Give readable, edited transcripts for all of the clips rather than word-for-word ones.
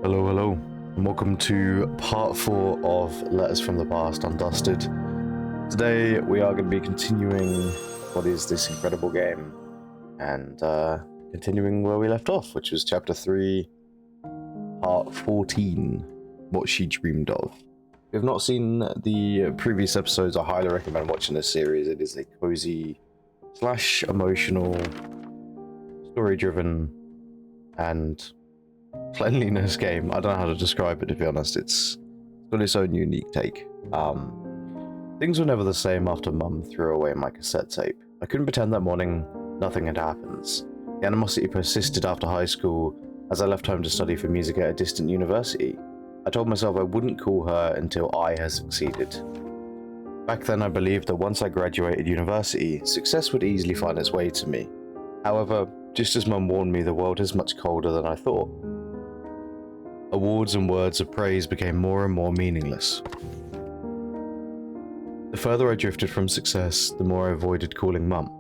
Hello, hello, and welcome to part 4 of Letters from the Past, Undusted. Today we are going to be continuing what is this incredible game, and continuing where we left off, which was chapter 3, part 14, What She Dreamed Of. If you've not seen the previous episodes, I highly recommend watching this series. It is a cozy / emotional, story-driven, and cleanliness game. I don't know how to describe it, to be honest. It's got its own unique take. Things were never the same after Mum threw away my cassette tape. I couldn't pretend that morning nothing had happened. The animosity persisted after high school as I left home to study for music at a distant university. I told myself I wouldn't call her until I had succeeded. Back then I believed that once I graduated university, success would easily find its way to me. However, just as Mum warned me, the world is much colder than I thought. Awards and words of praise became more and more meaningless. The further I drifted from success, the more I avoided calling Mum.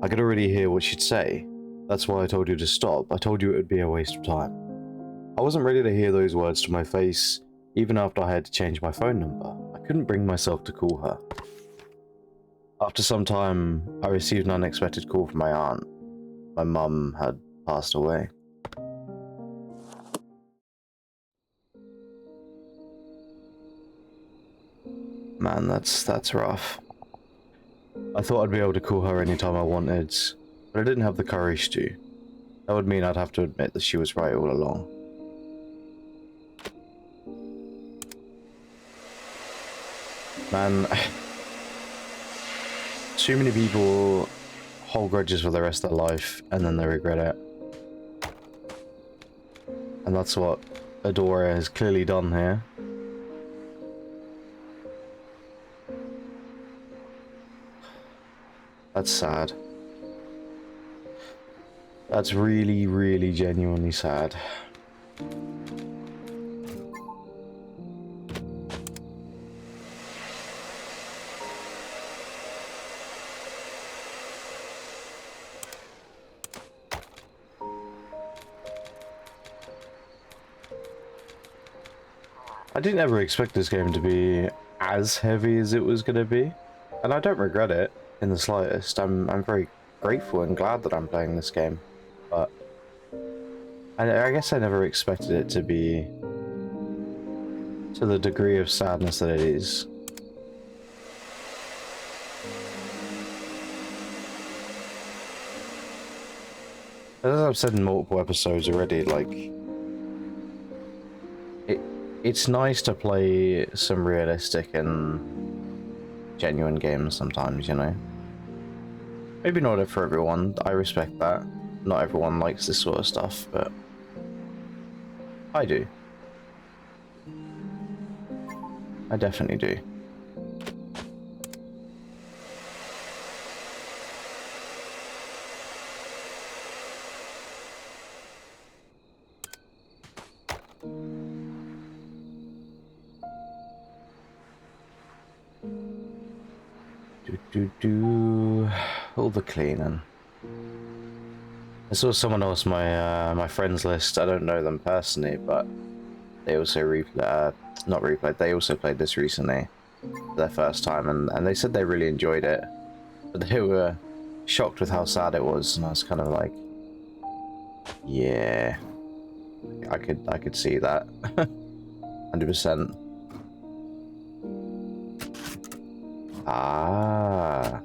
I could already hear what she'd say. That's why I told you to stop. I told you it would be a waste of time. I wasn't ready to hear those words to my face, even after I had to change my phone number. I couldn't bring myself to call her. After some time, I received an unexpected call from my aunt. My mum had passed away. Man, that's rough. I thought I'd be able to call her anytime I wanted, but I didn't have the courage to. That would mean I'd have to admit that she was right all along. Man, too many people hold grudges for the rest of their life and then they regret it. And that's what Adora has clearly done here. That's sad. That's really, really genuinely sad. I didn't ever expect this game to be as heavy as it was going to be, and I don't regret it in the slightest. I'm very grateful and glad that I'm playing this game, but I guess I never expected it to be to the degree of sadness that it is. As I've said in multiple episodes already, like, it's nice to play some realistic and genuine games sometimes, you know? Maybe not for everyone, I respect that. Not everyone likes this sort of stuff, but I do. I definitely do. All the cleaning. I saw someone else my friends list. I don't know them personally, but they also they also played this recently, their first time, and they said they really enjoyed it, but they were shocked with how sad it was, and I was kind of like, yeah, I could see that. 100%. Ah.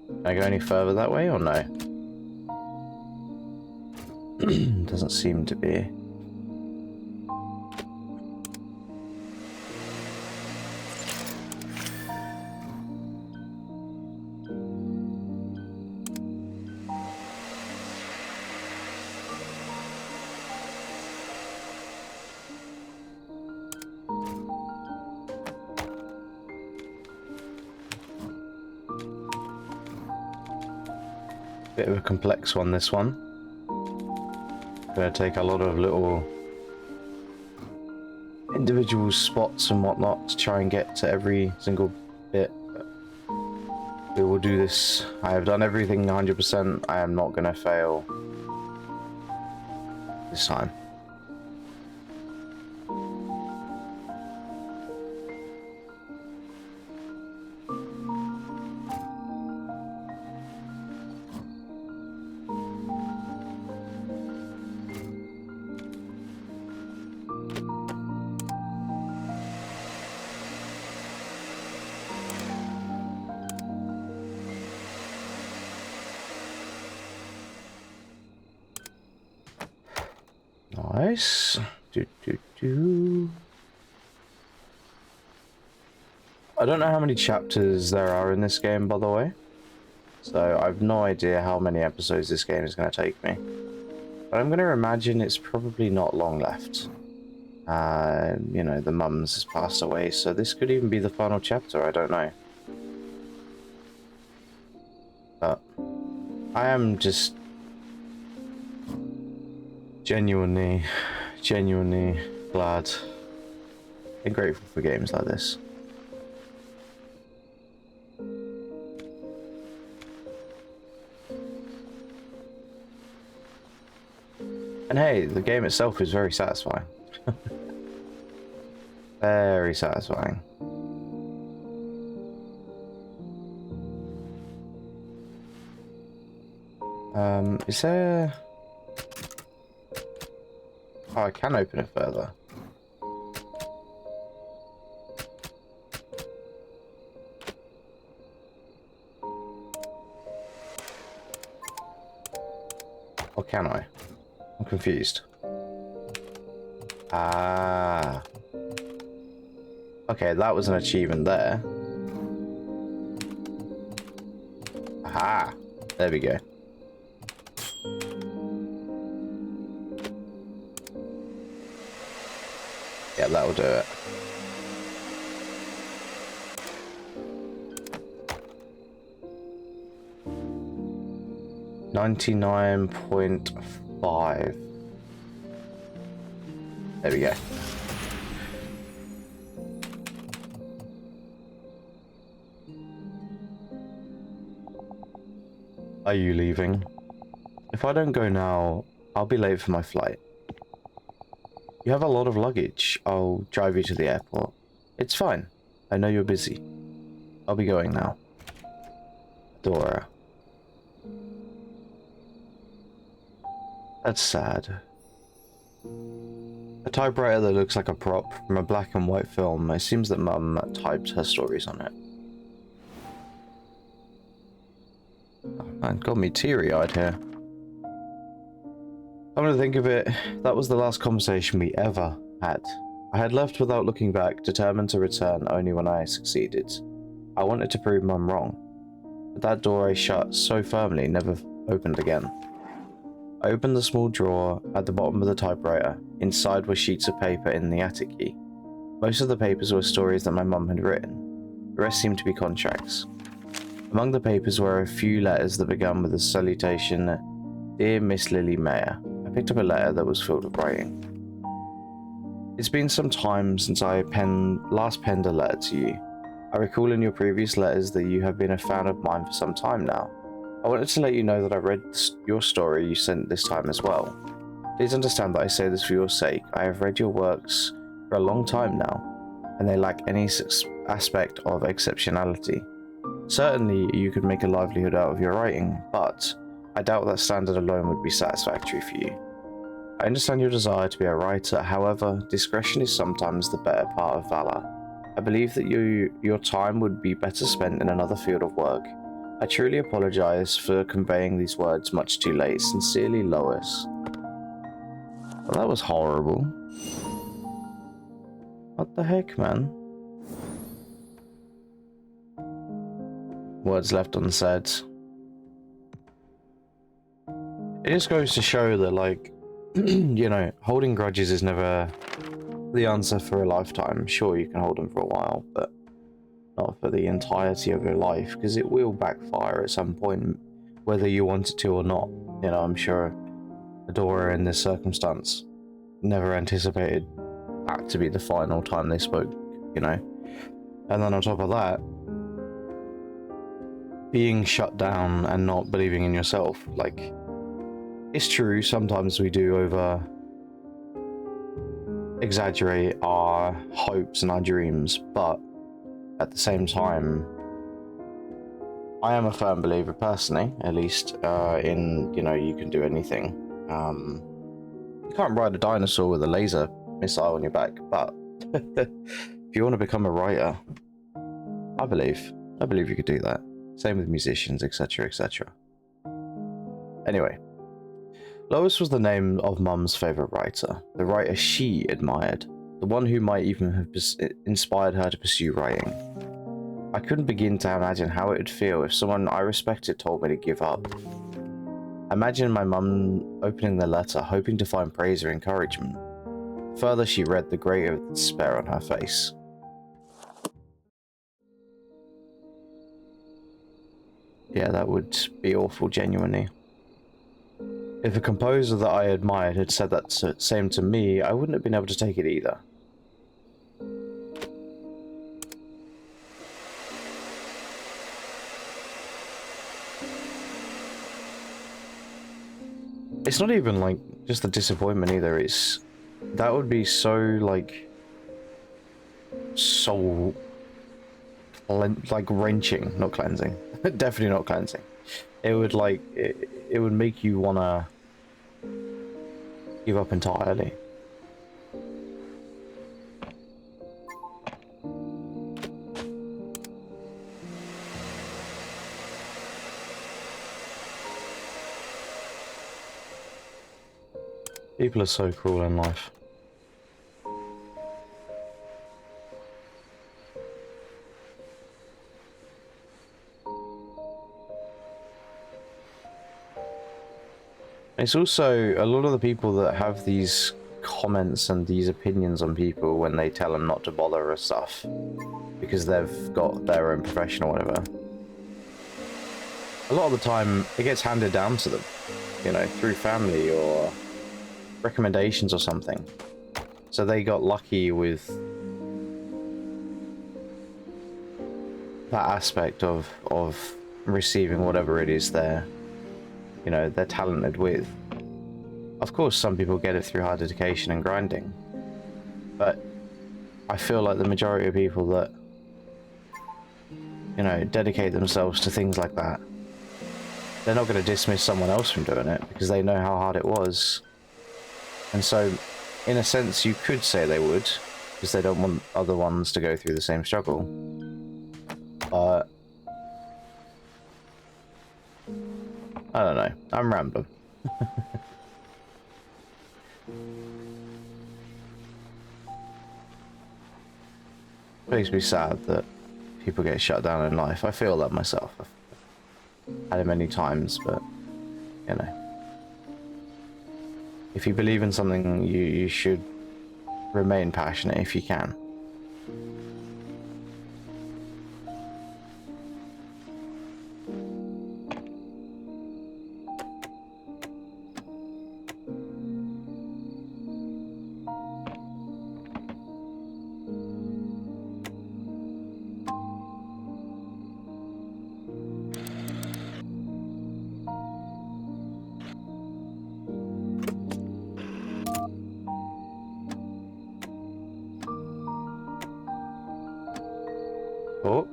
Can I go any further that way or no? Doesn't seem to be. Bit of a complex one, this one. Gonna take a lot of little individual spots and whatnot to try and get to every single bit. But we will do this. I have done everything 100%. I am not gonna fail this time. Nice. I don't know how many chapters there are in this game, by the way. So I have no idea how many episodes this game is going to take me. But I'm going to imagine it's probably not long left. You know, the mums has passed away, so this could even be the final chapter, I don't know. But I am just genuinely glad and grateful for games like this. And hey, the game itself is very satisfying. Very satisfying. Is there... Oh, I can open it further. Or can I? I'm confused. Ah. Okay, that was an achievement there. Aha! There we go. Yeah, that'll do it. $99.5. There we go. Are you leaving? If I don't go now, I'll be late for my flight. You have a lot of luggage. I'll drive you to the airport. It's fine. I know you're busy. I'll be going now. Dora. That's sad. A typewriter that looks like a prop from a black and white film. It seems that Mum typed her stories on it. Oh man, got me teary-eyed here. Come to think of it, that was the last conversation we ever had. I had left without looking back, determined to return only when I succeeded. I wanted to prove Mum wrong. But that door I shut so firmly never opened again. I opened the small drawer at the bottom of the typewriter. Inside were sheets of paper in the attic key. Most of the papers were stories that my mum had written. The rest seemed to be contracts. Among the papers were a few letters that began with the salutation, "Dear Miss Lily Mayer." I picked up a letter that was filled with writing. It's been some time since I last penned a letter to you. I recall in your previous letters that you have been a fan of mine for some time now. I wanted to let you know that I read your story you sent this time as well. Please understand that I say this for your sake. I have read your works for a long time now, and they lack any aspect of exceptionality. Certainly, you could make a livelihood out of your writing, but I doubt that standard alone would be satisfactory for you. I understand your desire to be a writer, however, discretion is sometimes the better part of valor. I believe that your time would be better spent in another field of work. I truly apologize for conveying these words much too late. Sincerely, Lois. Well, that was horrible. What the heck, man? Words left unsaid. It just goes to show that, like, you know, holding grudges is never the answer for a lifetime. Sure, you can hold them for a while, but not for the entirety of your life, because it will backfire at some point, whether you want it to or not. You know, I'm sure Adora in this circumstance never anticipated that to be the final time they spoke, you know. And then on top of that, being shut down and not believing in yourself, like, it's true, sometimes we do exaggerate our hopes and our dreams, but at the same time, I am a firm believer, personally, at least, in, you know, you can do anything. You can't ride a dinosaur with a laser missile on your back, but if you want to become a writer, I believe you could do that. Same with musicians, etc., etc. Anyway, Lois was the name of Mum's favourite writer, the writer she admired, the one who might even have inspired her to pursue writing. I couldn't begin to imagine how it would feel if someone I respected told me to give up. Imagine my mum opening the letter, hoping to find praise or encouragement. Further, she read the greater despair on her face. Yeah, that would be awful, genuinely. If a composer that I admired had said that same to me, I wouldn't have been able to take it either. It's not even, like, just the disappointment either, it's... That would be so, like... soul... like, wrenching, not cleansing. Definitely not cleansing. It would, like... It would make you wanna... give up entirely. People are so cruel in life. It's also a lot of the people that have these comments and these opinions on people when they tell them not to bother with stuff because they've got their own profession or whatever. A lot of the time it gets handed down to them, you know, through family or recommendations or something. So they got lucky with that aspect of receiving whatever it is they're talented with. Of course, some people get it through hard dedication and grinding, but I feel like the majority of people that, you know, dedicate themselves to things like that, they're not going to dismiss someone else from doing it because they know how hard it was. And so, in a sense, you could say they would, because they don't want other ones to go through the same struggle. But I don't know. I'm rambling. It makes me sad that people get shut down in life. I feel that myself. I've had it many times, but, you know. If you believe in something, you should remain passionate if you can. Oh.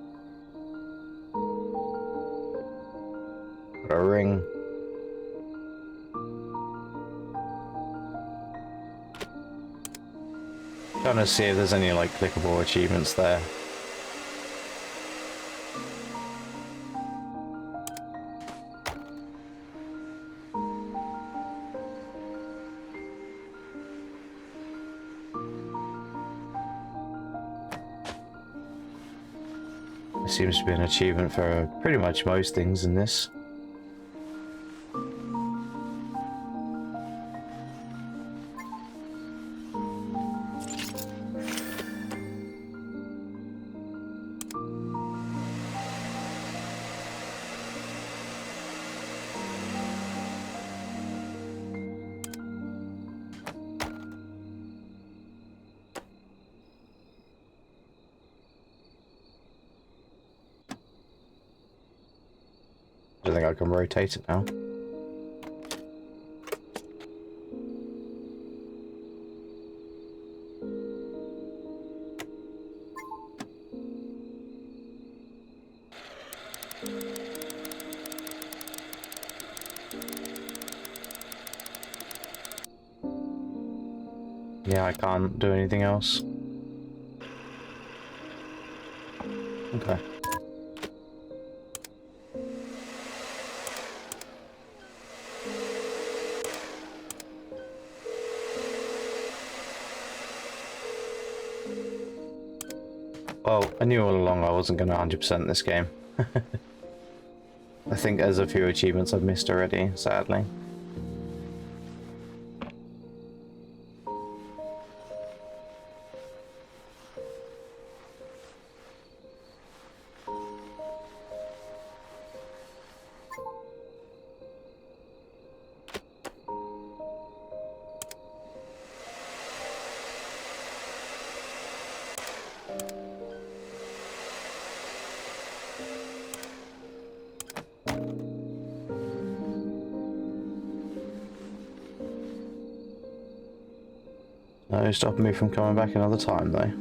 Got a ring. Trying to see if there's any, like, clickable achievements there. There seems to be an achievement for pretty much most things in this. I think I can rotate it now. Yeah, I can't do anything else. Okay. Well, I knew all along I wasn't going to 100% this game. I think there's a few achievements I've missed already, sadly. No stopping me from coming back another time, though.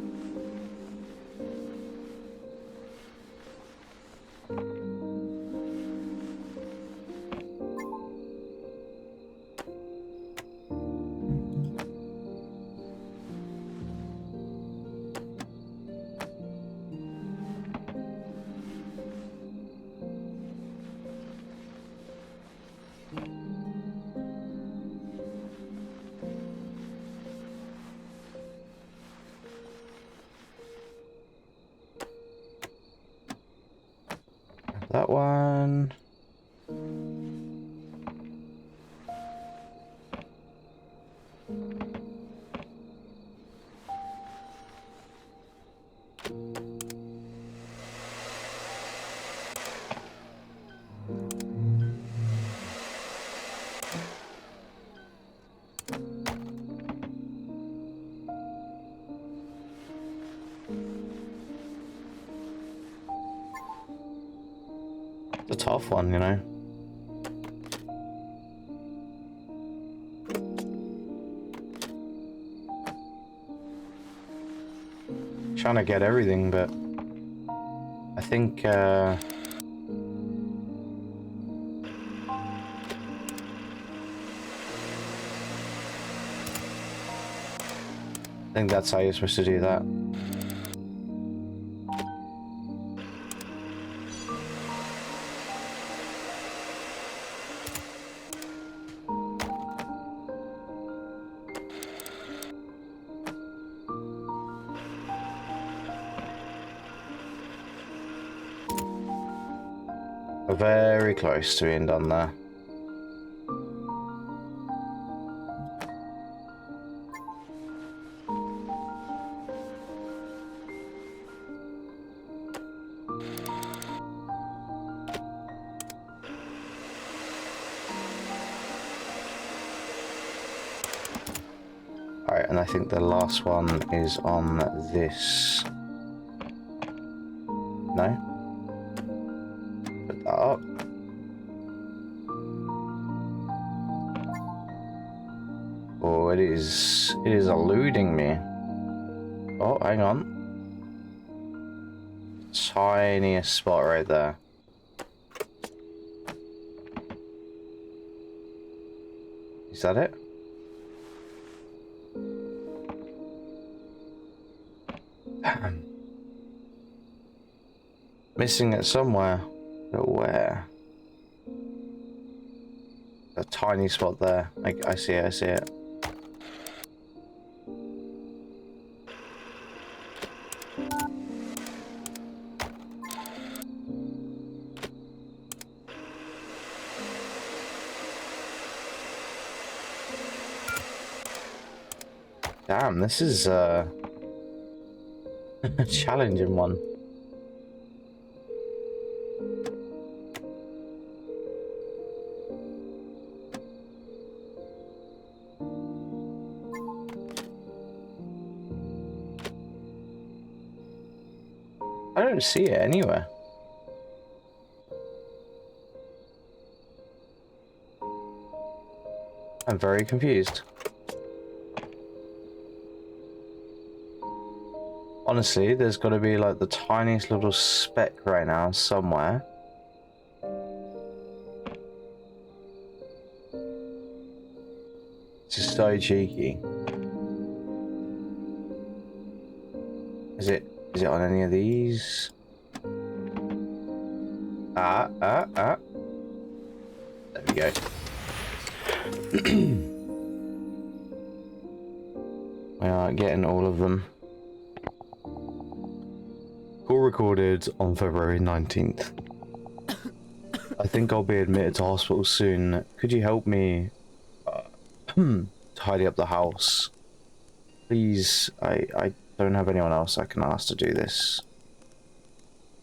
That one. It's a tough one, you know. Trying to get everything, but I think I think that's how you're supposed to do that. We're very close to being done there. Alright, and I think the last one is on this. No? Put that up. Oh, it is eluding me. Oh, hang on. Tiniest spot right there. Is that it? Damn. Missing it somewhere. But where? A tiny spot there. I see it, I see it. Damn, this is a challenging one. I don't see it anywhere. I'm very confused. Honestly, there's got to be like the tiniest little speck right now somewhere. It's just so cheeky. Is it on any of these? There we go. We are getting all of them. recorded on February 19th. I think I'll be admitted to hospital soon. Could you help me tidy up the house? Please, I don't have anyone else I can ask to do this.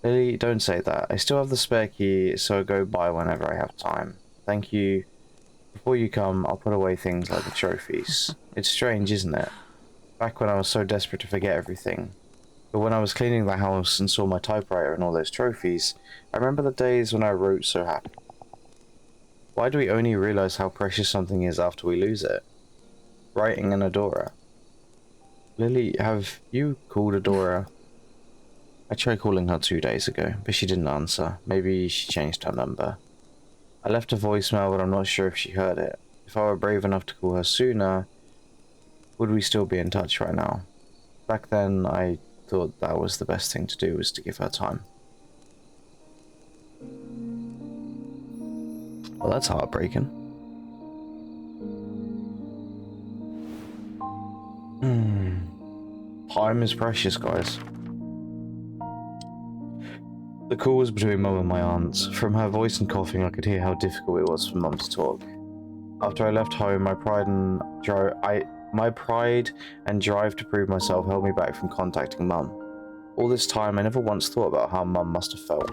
Lily, don't say that. I still have the spare key, so go by whenever I have time. Thank you. Before you come, I'll put away things like the trophies. It's strange, isn't it? Back when I was so desperate to forget everything. But when I was cleaning the house and saw my typewriter and all those trophies, I remember the days when I wrote so happy. Why do we only realize how precious something is after we lose it? Writing an Adora. Lily, have you called Adora? I tried calling her 2 days ago, but she didn't answer. Maybe she changed her number. I left a voicemail, but I'm not sure if she heard it. If I were brave enough to call her sooner, would we still be in touch right now? Back then, I thought that was the best thing to do, was to give her time. Well, that's heartbreaking. Time is precious, guys. The call was between Mum and my aunt. From her voice and coughing, I could hear how difficult it was for Mum to talk. After I left home, my pride and drive to prove myself held me back from contacting Mum. All this time, I never once thought about how Mum must have felt.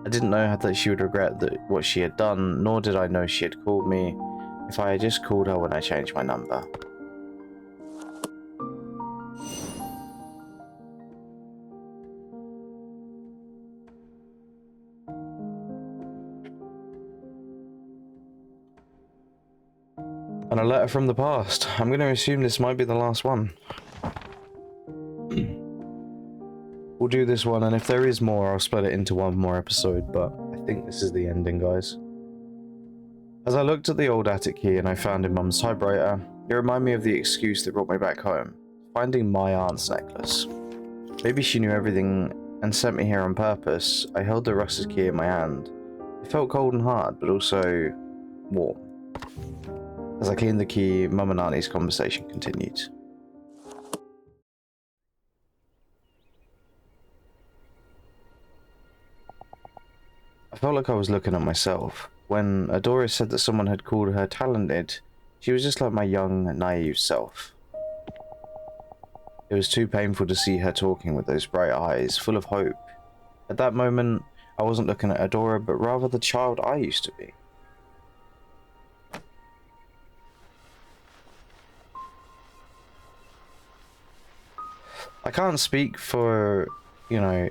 I didn't know that she would regret what she had done, nor did I know she had called me if I had just called her when I changed my number. And a letter from the past. I'm going to assume this might be the last one. We'll do this one, and if there is more, I'll split it into one more episode, but I think this is the ending, guys. As I looked at the old attic key and I found in Mum's typewriter, it reminded me of the excuse that brought me back home. Finding my aunt's necklace. Maybe she knew everything and sent me here on purpose. I held the rusted key in my hand. It felt cold and hard, but also warm. As I cleaned the key, Mum and Auntie's conversation continued. I felt like I was looking at myself. When Adora said that someone had called her talented, she was just like my young, naive self. It was too painful to see her talking with those bright eyes, full of hope. At that moment, I wasn't looking at Adora, but rather the child I used to be. I can't speak for, you know,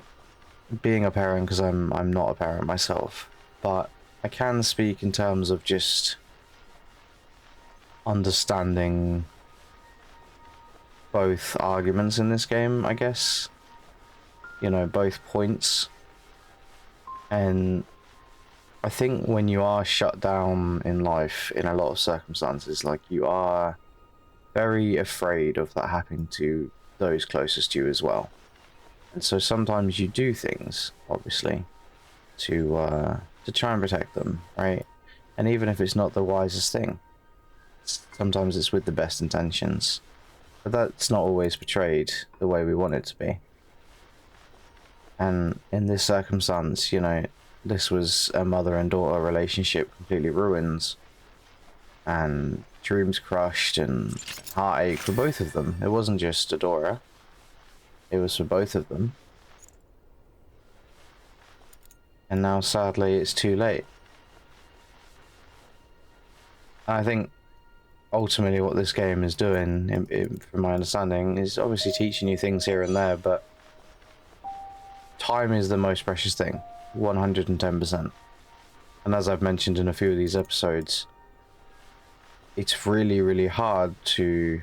being a parent because I'm not a parent myself, but I can speak in terms of just understanding both arguments in this game, I guess. You know, both points. And I think when you are shut down in life in a lot of circumstances, like, you are very afraid of that happening to those closest to you as well. And so sometimes you do things, obviously, to try and protect them, right? And even if it's not the wisest thing, sometimes it's with the best intentions. But that's not always portrayed the way we want it to be. And in this circumstance, you know, this was a mother and daughter relationship completely ruined. And dreams crushed and heartache for both of them. It wasn't just Adora. It was for both of them. And now, sadly, it's too late. I think, ultimately, what this game is doing, from my understanding, is obviously teaching you things here and there, but time is the most precious thing. 110%. And as I've mentioned in a few of these episodes, it's really, really hard to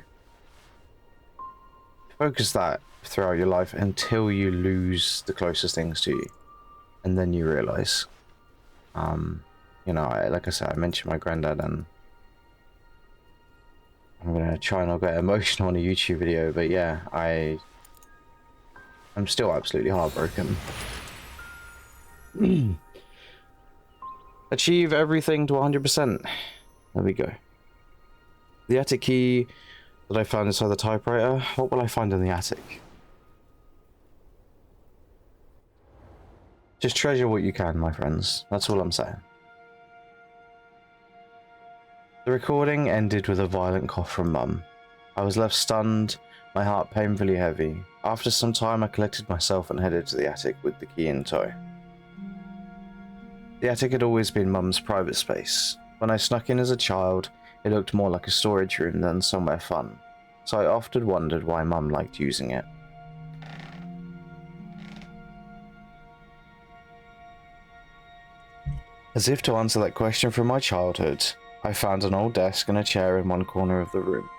focus that throughout your life until you lose the closest things to you. And then you realize, you know, like I said, I mentioned my granddad, and I'm gonna try not get emotional on a YouTube video, but yeah, I'm still absolutely heartbroken. Achieve everything to 100%. There we go. The attic key that I found inside the typewriter. What will I find in the attic? Just treasure what you can, my friends. That's all I'm saying. The recording ended with a violent cough from Mum. I was left stunned, my heart painfully heavy. After some time, I collected myself and headed to the attic with the key in tow. The attic had always been Mum's private space. When I snuck in as a child, it looked more like a storage room than somewhere fun, so I often wondered why Mum liked using it. As if to answer that question from my childhood, I found an old desk and a chair in one corner of the room.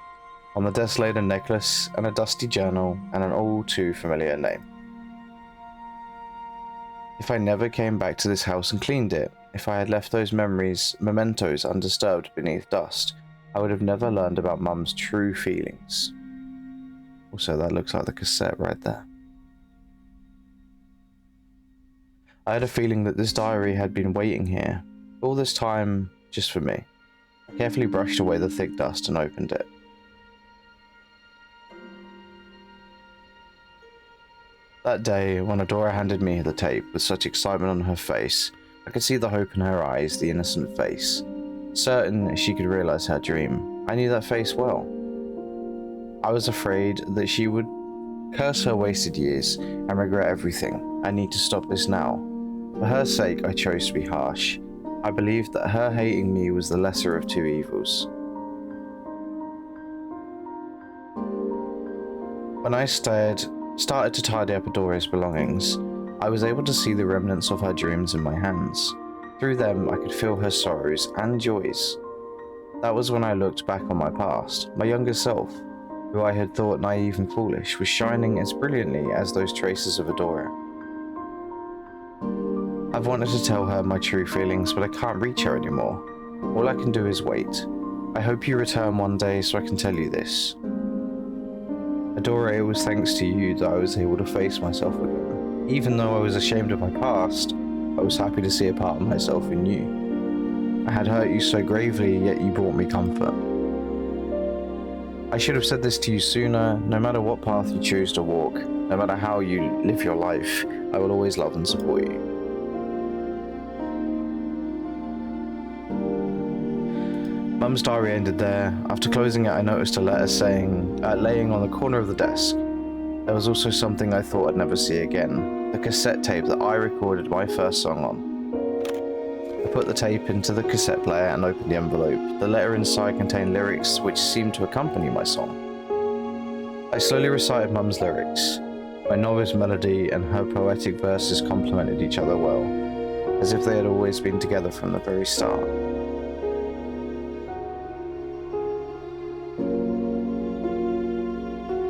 On the desk laid a necklace and a dusty journal and an all too familiar name. If I never came back to this house and cleaned it, if I had left those mementos undisturbed beneath dust, I would have never learned about Mum's true feelings. Also, that looks like the cassette right there. I had a feeling that this diary had been waiting here, all this time, just for me. I carefully brushed away the thick dust and opened it. That day, when Adora handed me the tape with such excitement on her face, I could see the hope in her eyes, the innocent face. Certain she could realize her dream. I knew that face well. I was afraid that she would curse her wasted years and regret everything. I need to stop this now. For her sake, I chose to be harsh. I believed that her hating me was the lesser of two evils. When I started to tidy up Adora's belongings, I was able to see the remnants of her dreams in my hands. Through them, I could feel her sorrows and joys. That was when I looked back on my past. My younger self, who I had thought naive and foolish, was shining as brilliantly as those traces of Adora. I've wanted to tell her my true feelings, but I can't reach her anymore. All I can do is wait. I hope you return one day so I can tell you this. Adora, it was thanks to you that I was able to face myself again. Even though I was ashamed of my past, I was happy to see a part of myself in you. I had hurt you so gravely, yet you brought me comfort. I should have said this to you sooner. No matter what path you choose to walk, no matter how you live your life, I will always love and support you. Mum's diary ended there. After closing it, I noticed a letter laying on the corner of the desk. There was also something I thought I'd never see again, the cassette tape that I recorded my first song on. I put the tape into the cassette player and opened the envelope. The letter inside contained lyrics which seemed to accompany my song. I slowly recited Mum's lyrics. My novice melody and her poetic verses complemented each other well, as if they had always been together from the very start.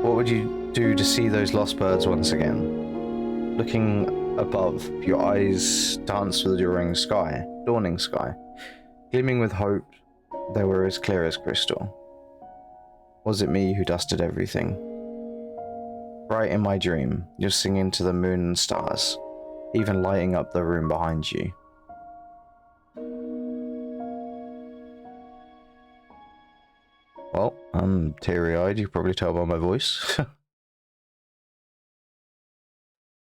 What would you do to see those lost birds once again? Looking above, your eyes danced with the dawning sky. Gleaming with hope, they were as clear as crystal. Was it me who dusted everything? Bright in my dream, you're singing to the moon and stars, even lighting up the room behind you. Well, I'm teary-eyed, you can probably tell by my voice.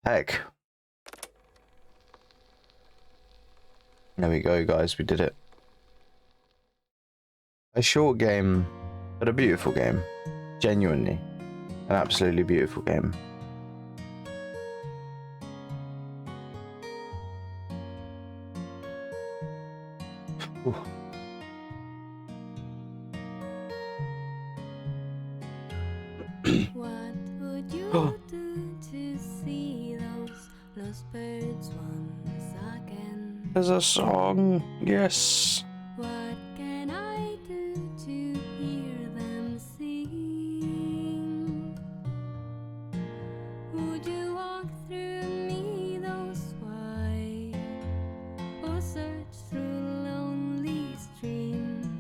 Heck. There we go, guys, we did it. A short game, but a beautiful game. Genuinely. An absolutely beautiful game. Ooh. What would you do to see those lost birds once again? There's a song, yes. What can I do to hear them sing? Would you walk through me those wide, or search through lonely streams?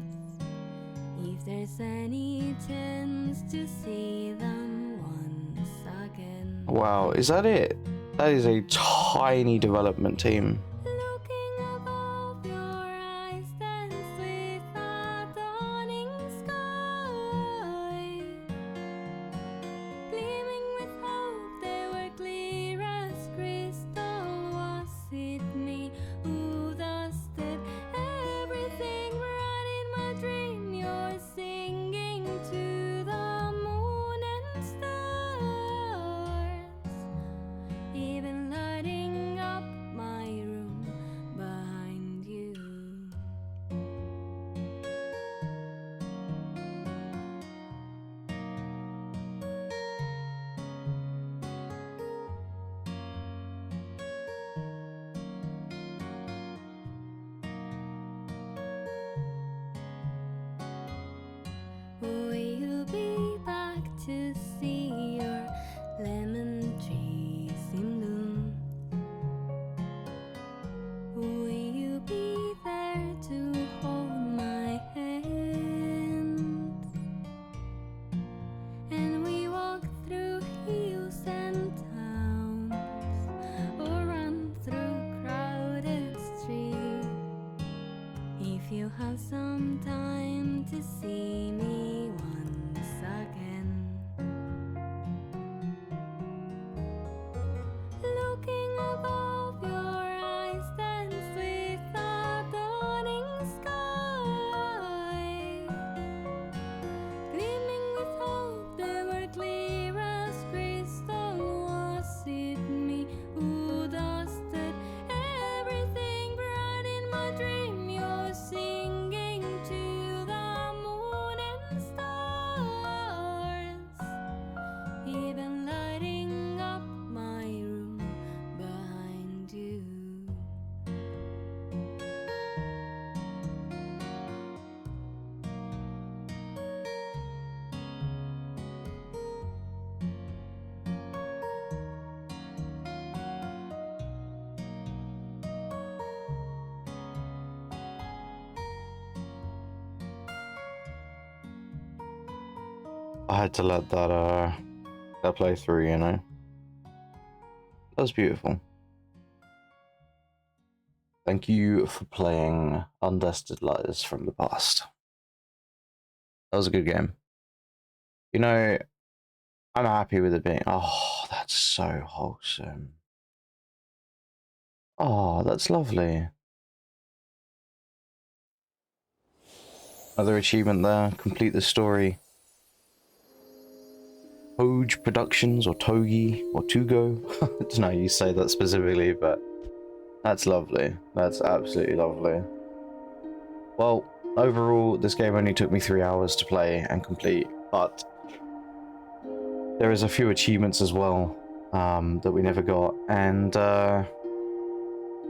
If there's any chance to see them once again. Wow, is that it? That is a tiny development team. Looking above, your eyes dance with a dawning sky. Gleaming with hope, they were clear as crystal. Was Will you be back to see your lemon trees in bloom? Will you be there to hold my hand? And we walk through hills and towns, or run through crowded streets. If you have some time to see me once again, looking above your eyes dance with the dawning sky, gleaming with hope that were clear as crystal. Was it me who dusted everything bright in my dream? You're singing to the moon and stars, even lighting up my room behind you. I had to let that play through, you know. That was beautiful. Thank you for playing Undusted Letters from the Past. That was a good game. You know, I'm happy with it being. Oh, that's so wholesome. Oh, that's lovely. Another achievement there. Complete the story. Toge Productions, or Togi, or Tugo. I don't know how you say that specifically, but that's lovely. That's absolutely lovely. Well, overall, this game only took me 3 hours to play and complete, but there is a few achievements as well that we never got, and I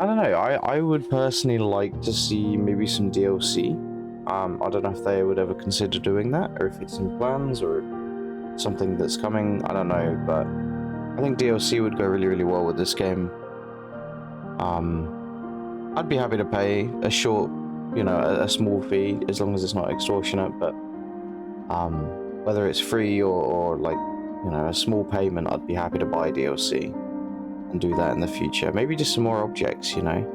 don't know, I would personally like to see maybe some DLC. I don't know if they would ever consider doing that, or if it's in plans, or something that's coming, I don't know, but I think DLC would go really, really well with this game. I'd be happy to pay a short, you know, a small fee, as long as it's not extortionate, but whether it's free or like, you know, a small payment, I'd be happy to buy DLC and do that in the future. Maybe just some more objects, you know.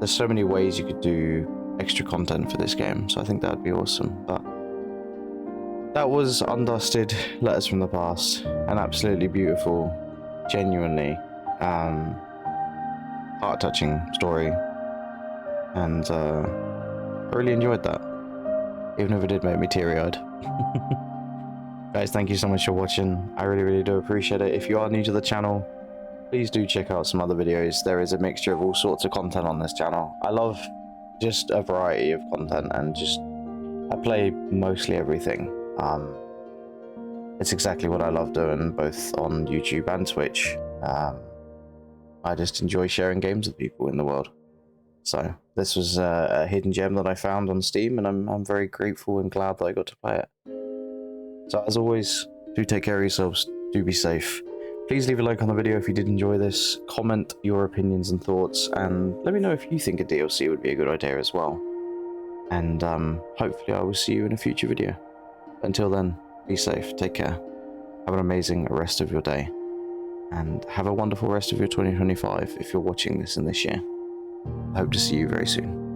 There's so many ways you could do extra content for this game, so I think that would be awesome. But that was Undusted Letters from the Past. An absolutely beautiful, genuinely heart-touching story, and I really enjoyed that, even if it did make me teary-eyed. Guys, thank you so much for watching. I really, really do appreciate it. If you are new to the channel, please do check out some other videos. There is a mixture of all sorts of content on this channel. I love just a variety of content, and just I play mostly everything. It's exactly what I love doing, both on YouTube and Twitch. I just enjoy sharing games with people in the world. So this was a hidden gem that I found on Steam, and I'm very grateful and glad that I got to play it. So as always, do take care of yourselves, do be safe. Please leave a like on the video if you did enjoy this, comment your opinions and thoughts, and let me know if you think a DLC would be a good idea as well. And hopefully I will see you in a future video. Until then, be safe, take care, have an amazing rest of your day, and have a wonderful rest of your 2025 if you're watching this in this year. I hope to see you very soon.